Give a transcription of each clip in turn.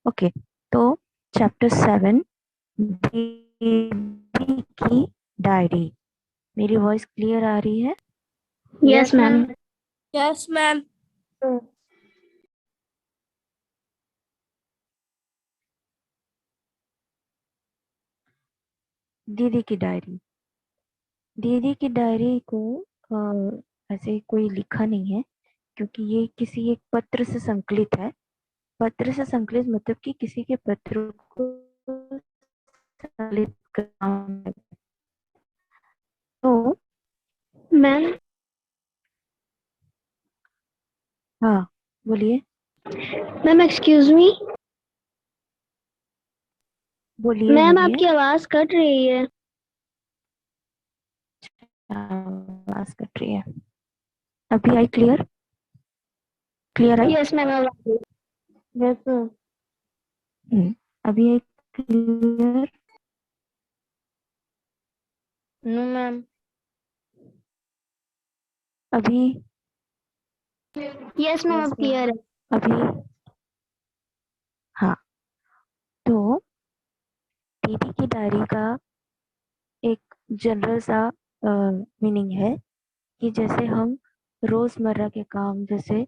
Okay, तो chapter 7, दीदी की डायरी। मेरी वॉइस क्लियर आ रही है? Yes ma'am. Yes ma'am. दीदी की डायरी। दीदी की डायरी को ऐसे कोई लिखा नहीं है, क्योंकि ये किसी एक पत्र से संकलित है। पत्र से संकलित मतलब कि किसी के पत्र को संकलित करना। तो मैम हाँ, बोलिए मैम एक्सक्यूज मी। बोलिए मैम बोलिए। आपकी आवाज कट रही है। आवाज कट रही है। अभी आई? क्लियर क्लियर आई? यस मैम आवाज। Yes ma'am. अभी आई क्लियर? No ma'am. अभी? यस मैम अब क्लियर है। अभी? हाँ, तो दीदी की डायरी का एक जनरल सा मीनिंग है कि जैसे हम रोजमर्रा के काम, जैसे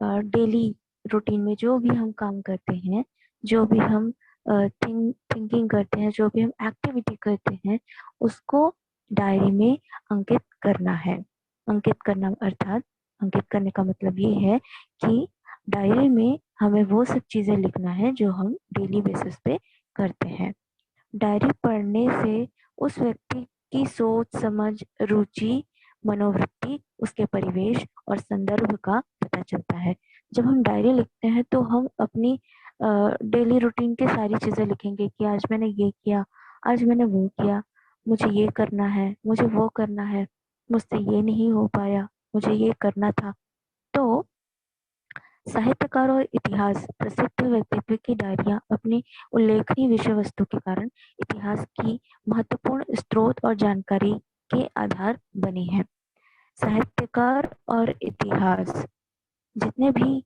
डेली रूटीन में जो भी हम काम करते हैं, जो भी हम थिंकिंग करते हैं, जो भी हम एक्टिविटी करते हैं, उसको डायरी में अंकित करना है। अंकित करना अर्थात अंकित करने का मतलब ये है कि डायरी में हमें वो सब चीजें लिखना है जो हम डेली बेसिस पे करते हैं। डायरी पढ़ने से उस व्यक्ति की सोच समझ, रुचि, मनोवृत्ति, उसके परिवेश और संदर्भ का पता चलता है। जब हम डायरी लिखते हैं तो हम अपनी डेली रूटीन की सारी चीजें लिखेंगे कि आज मैंने ये किया, आज मैंने वो किया, मुझे ये करना है, मुझे वो करना है, मुझसे ये नहीं हो पाया, मुझे ये करना था। तो साहित्यकार और इतिहास प्रसिद्ध व्यक्तित्व की डायरियां अपनी उल्लेखनीय विषय वस्तु के कारण इतिहास की महत्वपूर्ण स्रोत और जानकारी के आधार बनी है। साहित्यकार और इतिहास, जितने भी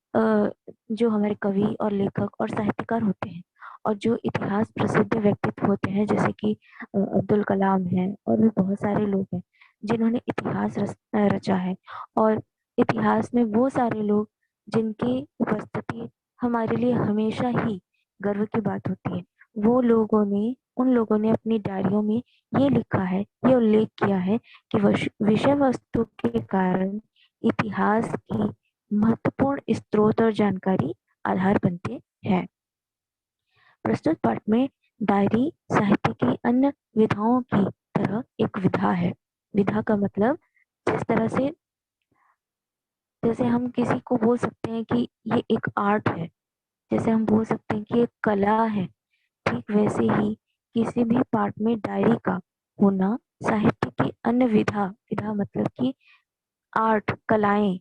जो हमारे कवि और लेखक और साहित्यकार होते हैं, और जो इतिहास प्रसिद्ध व्यक्तित्व होते हैं, जैसे कि अब्दुल कलाम है, और भी बहुत सारे लोग हैं जिन्होंने इतिहास रचा है। और इतिहास में वो सारे लोग जिनकी उपस्थिति हमारे लिए हमेशा ही गर्व की बात होती है, वो लोगों ने उन लोगों ने अपनी डायरियों में ये लिखा है, ये उल्लेख किया है कि विषय वस्तु के कारण इतिहास की महत्वपूर्ण स्रोत और जानकारी आधार बनते हैं। प्रस्तुत पाठ में डायरी साहित्य की अन्य विधाओं की तरह एक विधा है। विधा का मतलब जिस तरह से, जैसे हम किसी को बोल सकते हैं कि ये एक आर्ट है, जैसे हम बोल सकते हैं कि एक कला है, ठीक वैसे ही किसी भी पाठ में डायरी का होना साहित्य की अन्य विधा, विधा मतलब कि आर्ट, कलाएं,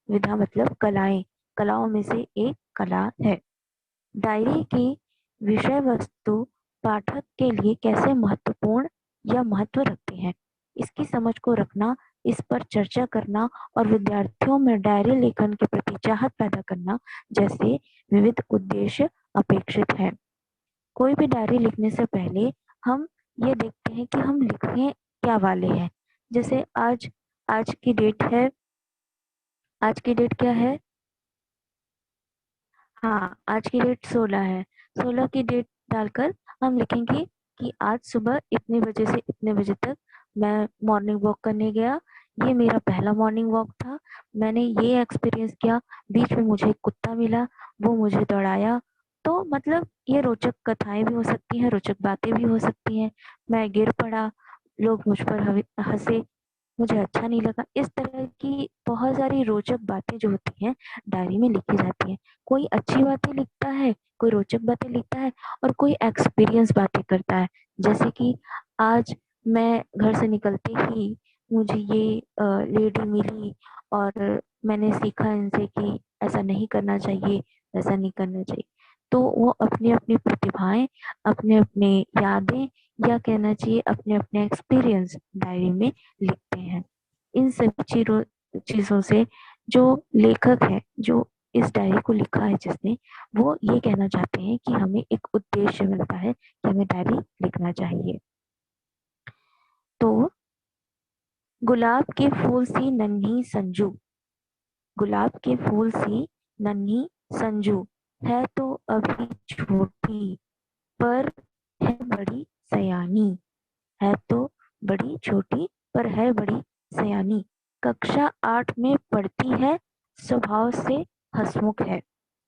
विधा मतलब कलाएं, कलाओं में से एक कला है। डायरी की विषय वस्तु पाठक के लिए कैसे महत्वपूर्ण या महत्व रखते हैं, इसकी समझ को रखना, इस पर चर्चा करना और विद्यार्थियों में डायरी लेखन के प्रति चाहत पैदा करना जैसे विविध उद्देश्य अपेक्षित है। कोई भी डायरी लिखने से पहले हम ये देखते हैं कि हम लिखने क्या वाले हैं। जैसे आज आज की डेट है, आज की डेट क्या है? हाँ, आज की डेट 16 है। 16 की डेट डालकर हम लिखेंगे कि आज सुबह इतने बजे से इतने बजे तक मैं मॉर्निंग वॉक करने गया। ये मेरा पहला मॉर्निंग वॉक था। मैंने ये एक्सपीरियंस किया। बीच में मुझे एक कुत्ता मिला, वो मुझे दौड़ाया। तो मतलब ये रोचक कथाएं भी हो सकती हैं, रोचक बातें भी हो सकती हैं। मैं गिर पड़ा, लोग मुझ पर हंसे, मुझे अच्छा नहीं लगा। इस तरह की बहुत सारी रोचक बातें जो होती हैं डायरी में लिखी जाती हैं। कोई अच्छी बातें लिखता है, कोई रोचक बातें लिखता है, और कोई एक्सपीरियंस बातें करता है। जैसे कि आज मैं घर से निकलते ही मुझे ये लेडी मिली, और मैंने सीखा इनसे कि ऐसा नहीं करना चाहिए, ऐसा नहीं करना चाहिए। तो वो अपनी अपनी प्रतिभाएं, अपने अपने यादें, या कहना चाहिए अपने अपने एक्सपीरियंस डायरी में लिखते हैं। इन सभी चीजों चीजों से जो लेखक है, जो इस डायरी को लिखा है जिसने, वो ये कहना चाहते हैं कि हमें एक उद्देश्य मिलता है कि हमें डायरी लिखना चाहिए। तो गुलाब के फूल सी नन्ही संजू, गुलाब के फूल सी नन्ही संजू, है तो अभी छोटी पर है बड़ी सयानी, है तो बड़ी छोटी पर है बड़ी सयानी, कक्षा 8 में पढ़ती है, स्वभाव से हंसमुख है।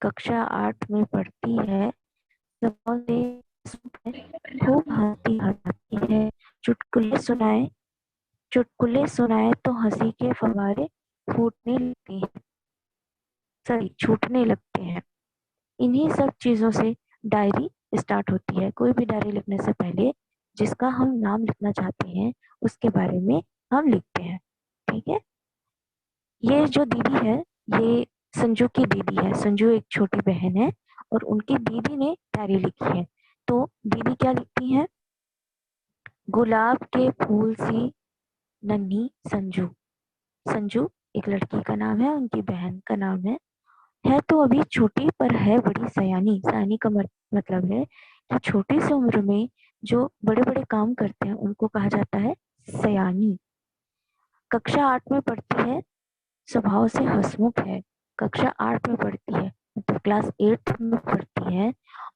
कक्षा 8 में पढ़ती है, स्वभाव से हंसमुख है, खूब हंसती हंसाती है, चुटकुले सुनाए, चुटकुले सुनाए तो हंसी के फव्वारे फूटने लगते हैं, सॉरी छूटने लगते हैं। इन्हीं सब चीजों से डायरी स्टार्ट होती है। कोई भी डायरी लिखने से पहले जिसका हम नाम लिखना चाहते हैं उसके बारे में हम लिखते हैं। ठीक है, ये जो दीदी है, ये संजू की दीदी है। संजू एक छोटी बहन है और उनकी दीदी ने डायरी लिखी है। तो दीदी क्या लिखती है? गुलाब के फूल सी नन्ही संजू। संजू एक लड़की का नाम है, उनकी बहन का नाम है तो अभी छोटी पर है बड़ी सयानी। सयानी का मतलब है कि छोटी सी उम्र में जो बड़े बड़े काम करते हैं उनको कहा जाता है सयानी। कक्षा 8 में पढ़ती है, स्वभाव से हंसमुख है। कक्षा 8 में पढ़ती है मतलब क्लास 8 में पढ़ती है,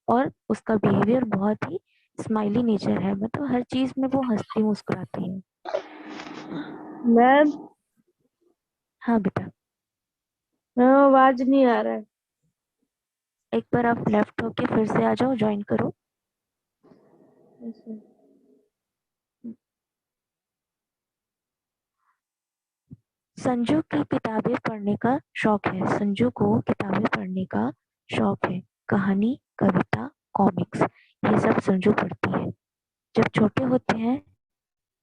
और उसका बिहेवियर बहुत ही स्माइली नेचर है, मतलब हर चीज में वो हंसती मुस्कुराती है। मैम, हाँ बेटा, आवाज नहीं आ रहा है। एक बार आप लेफ्ट होके फिर से आ जाओ, ज्वाइन करो। संजू की किताबें पढ़ने का शौक है। संजू को किताबें पढ़ने का शौक है। कहानी, कविता, कॉमिक्स, ये सब संजू पढ़ती है। जब छोटे होते हैं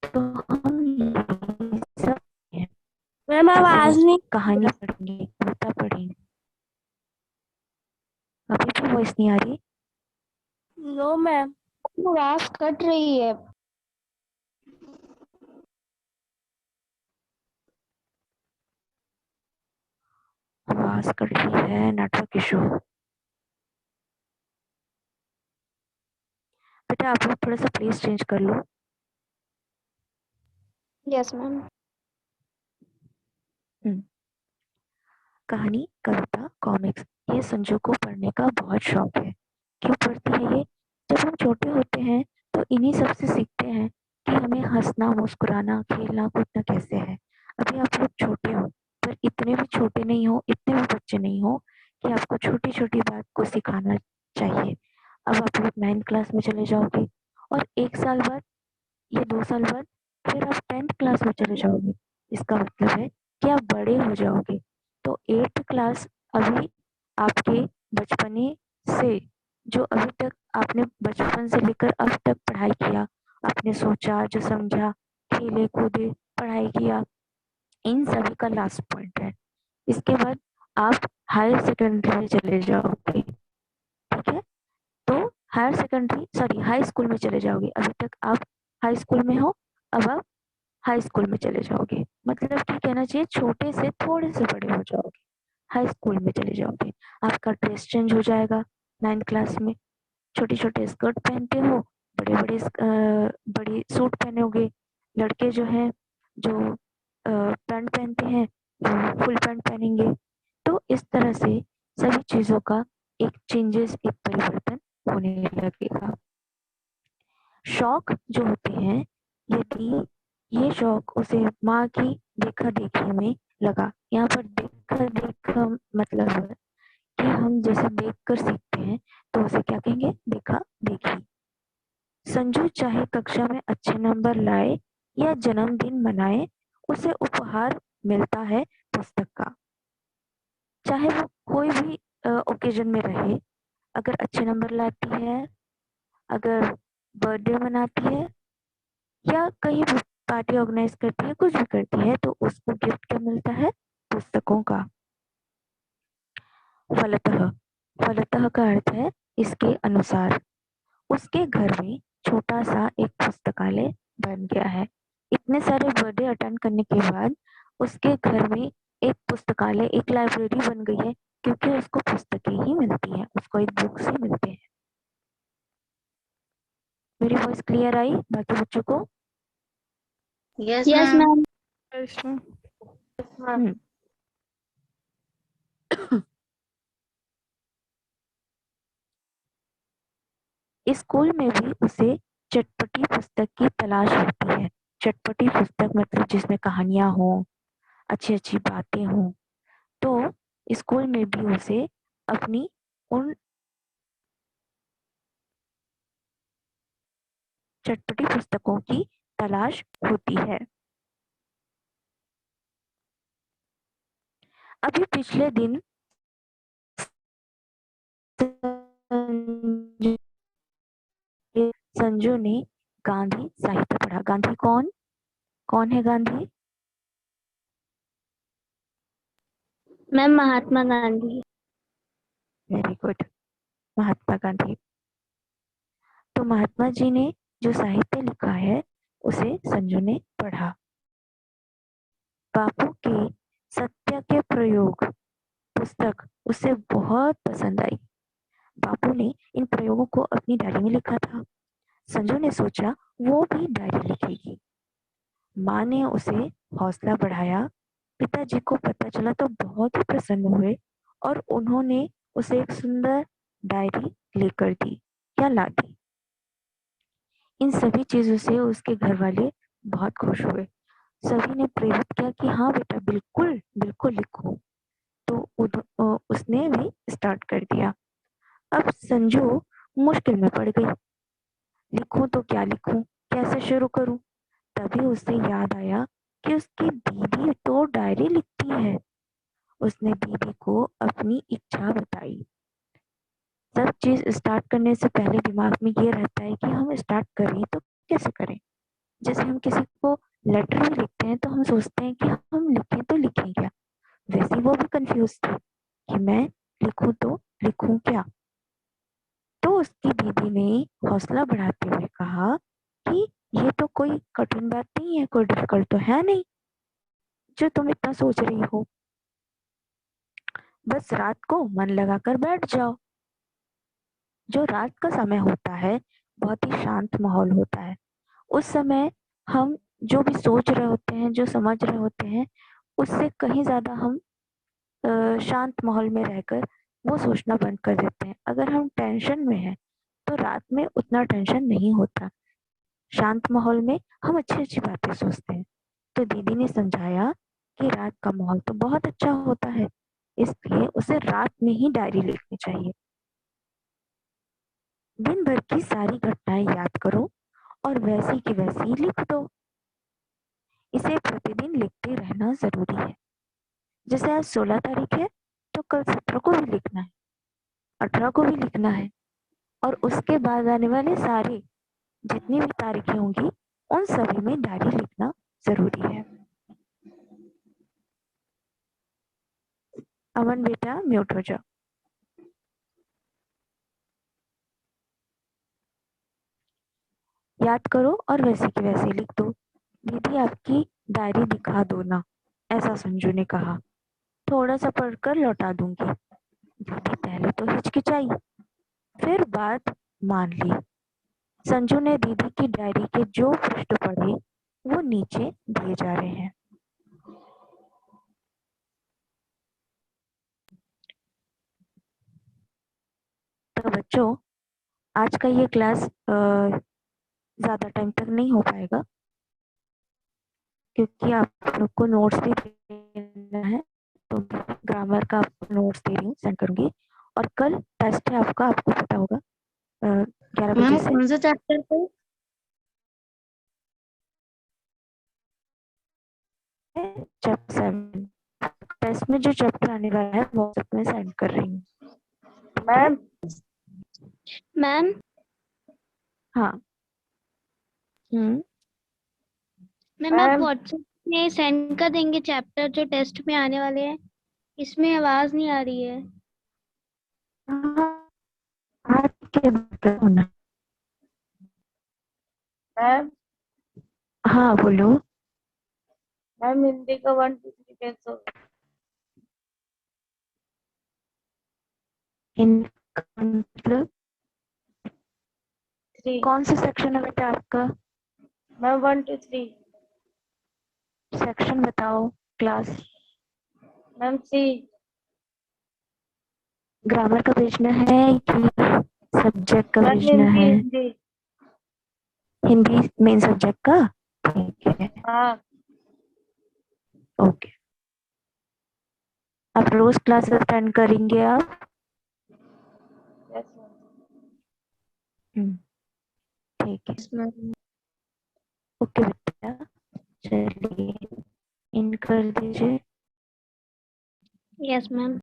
तो हम ये सब हैं। मैम जैसे वो आवाज नहीं। कहानी पढ़ेंगे, कविता पढ़ेंगे। अभी भी वॉइस नहीं आ रही? No ma'am. आवाज कट रही है। आवाज कट रही है, नेटवर्क इशू। बेटा आप लोग थोड़ा सा प्लेस चेंज कर लो। Yes ma'am. हम्म, कहानी, कविता, कॉमिक्स, ये संजू को पढ़ने का बहुत शौक है। क्यों पढ़ती है ये? जब हम छोटे होते हैं तो इन्हीं सब से सीखते हैं कि हमें हंसना, मुस्कुराना, खेलना कूदना कैसे है। अभी आप लोग छोटे हो, पर इतने भी छोटे नहीं हो, इतने भी बच्चे नहीं हो कि आपको छोटी छोटी बात को सिखाना चाहिए। अब आप लोग 9th क्लास में चले जाओगे और 1 साल बाद या 2 साल बाद फिर आप 10th क्लास में चले जाओगे। इसका मतलब है कि आप बड़े हो जाओगे। तो 8th क्लास अभी आपके बचपने से, जो अभी तक आपने बचपन से लेकर अब तक पढ़ाई किया, आपने सोचा, जो समझा, खेले कूदे, पढ़ाई किया, इन सभी का लास्ट पॉइंट है। इसके बाद आप हायर सेकेंडरी में चले जाओगे। ठीक है, तो higher secondary sorry high school में चले जाओगे। अभी तक आप हाई स्कूल में हो, अब आप हाई स्कूल में चले जाओगे। मतलब कि कहना चाहिए छोटे से थोड़े से बड़े हो जाओगे, हाई स्कूल में चले जाओगे। आपका ड्रेस चेंज हो जाएगा। 9th क्लास में छोटे छोटे स्कर्ट पहनते हो, बड़े बड़े बड़ी सूट पहनोगे। लड़के जो हैं, जो पैंट पहनते हैं, वो फुल पैंट पहनेंगे। तो इस तरह से सभी चीजों का एक चेंजेस, एक परिवर्तन होने लगेगा। शौक जो होते हैं, यदि ये शौक उसे माँ की देखा देखी में लगा, यहाँ पर देखा देखा मतलब है कि हम जैसे देख कर सीखते हैं, तो उसे क्या कहेंगे? देखा देखी। संजू चाहे कक्षा में अच्छे नंबर लाए या जन्मदिन मनाए, उसे उपहार मिलता है पुस्तक का। चाहे वो कोई भी ओकेजन में रहे, अगर अच्छे नंबर लाती है, अगर बर्थडे मनाती है, या कहीं भी पार्टी ऑर्गेनाइज करती है, कुछ भी करती है, तो उसको गिफ्ट क्या मिलता है? पुस्तकों का। फलतः, फलतः का अर्थ है इसके अनुसार। उसके घर में छोटा सा एक पुस्तकालय बन गया है। इतने सारे बर्थडे अटेंड करने के बाद उसके घर में एक पुस्तकालय, एक लाइब्रेरी बन गई है। क्योंकि उसको पुस्तकें ही मिलती हैं, उसको एक बुक से मिलते हैं। मेरी वॉइस क्लियर आई बाकी बच्चों को? Yes ma'am. हम्म। स्कूल में भी उसे चटपटी पुस्तक की तलाश होती है। चटपटी पुस्तक मतलब जिसमें कहानियां हो, अच्छी अच्छी बातें हो। तो स्कूल में भी उसे अपनी उन चटपटी पुस्तकों की तलाश होती है। अभी पिछले दिन संजू ने गांधी साहित्य पढ़ा। गांधी कौन? कौन है Gandhi? Ma'am Mahatma Gandhi. Very good, Mahatma Gandhi. तो महात्मा जी ने जो साहित्य लिखा है उसे संजू ने पढ़ा। बापू के सत्य के प्रयोग पुस्तक उसे बहुत पसंद आई। बापू ने इन प्रयोगों को अपनी डायरी में लिखा था। संजू ने सोचा वो भी डायरी लिखेगी। माँ ने उसे हौसला बढ़ाया। पिताजी को पता चला तो बहुत ही प्रसन्न हुए और उन्होंने उसे एक सुंदर डायरी लेकर दी या ला दी। इन सभी चीजों से उसके घर वाले बहुत खुश हुए। सभी ने प्रेरित किया कि हाँ बेटा, बिल्कुल बिल्कुल लिखो। तो उसने भी स्टार्ट कर दिया। अब संजू मुश्किल में पड़ गई। लिखूं तो क्या लिखूं, कैसे शुरू करूं? तभी उसे याद आया कि उसकी दीदी तो डायरी लिखती है। उसने दीदी को अपनी इच्छा बताई। सब चीज स्टार्ट करने से पहले दिमाग में ये रहता है कि हम स्टार्ट करें तो कैसे करें। जैसे हम किसी को लेटर भी लिखते हैं तो हम सोचते हैं कि हम लिखें तो लिखें क्या। वैसे वो भी कंफ्यूज थी कि मैं लिखूं तो लिखूं क्या। तो उसकी दीदी ने हौसला बढ़ाते हुए कहा कि ये तो कोई कठिन बात नहीं है, कोई डिफिकल्ट तो है नहीं जो तुम इतना सोच रही हो। बस रात को मन लगाकर बैठ जाओ। जो रात का समय होता है बहुत ही शांत माहौल होता है। उस समय हम जो भी सोच रहे होते हैं, जो समझ रहे होते हैं, उससे कहीं ज्यादा हम शांत माहौल में रहकर वो सोचना बंद कर देते हैं। अगर हम टेंशन में हैं तो रात में उतना टेंशन नहीं होता। शांत माहौल में हम अच्छी अच्छी बातें सोचते हैं। तो दीदी ने समझाया कि रात का माहौल तो बहुत अच्छा होता है, इसलिए उसे रात में ही डायरी लिखनी चाहिए। दिन भर की सारी घटनाएं याद करो और वैसी की वैसी लिख दो। इसे प्रतिदिन लिखते रहना जरूरी है। जैसे आज 16 तारीख है तो कल 17 को भी लिखना है, 18 को भी लिखना है, और उसके बाद आने वाले सारे जितनी भी तारीखें होंगी उन सभी में डायरी लिखना जरूरी है। अमन बेटा म्यूट हो जाओ। याद करो और वैसे की वैसे लिख दो। दीदी आपकी डायरी दिखा दो ना, ऐसा संजू ने कहा। थोड़ा सा पढ़कर लौटा दूंगी। दीदी पहले तो हिचकिचाई, फिर बात मान ली। संजू ने दीदी की डायरी के जो पृष्ठ पढ़े वो नीचे दिए जा रहे हैं। तो बच्चों, आज का ये क्लास ज्यादा टाइम तक नहीं हो पाएगा क्योंकि आप लोग को नोट्स भी देना है। तो ग्रामर का आपको नोट्स दे रही हूँ, सेंड करूंगी। और कल टेस्ट है आपका, आपको पता होगा 11 बजे मैम से। कौन सा चैप्टर पे? चैप्टर 7 टेस्ट में जो चैप्टर आने वाला है वो मैं सेंड कर रही हूँ। ठीक है? मैम मैम हाँ। हम्म। मैम आप मैम व्हाट्सएप में सेंड कर देंगे चैप्टर जो टेस्ट में आने वाले हैं? इसमें आवाज नहीं आ रही है। हाँ, आज के बाद होना। मैम हाँ बोलो। मैम हिंदी का 1 2 3 पेज हो गया। इनका मतलब 3 कौन सा सेक्शन है बेटा आपका? मैम 1 to 3 सेक्शन बताओ, क्लास। मैम C ग्रामर का भेजना है कि सब्जेक्ट का मैम भेजना हिंदी है? हिंदी हिंदी मेन सब्जेक्ट का, ठीक है, हाँ ओके। आप रोज क्लास अटेंड करेंगे आप? यस मैम हम्म, ठीक है, यस मैम। ओके बेटा, चलिए इन कर दीजिए। Yes ma'am.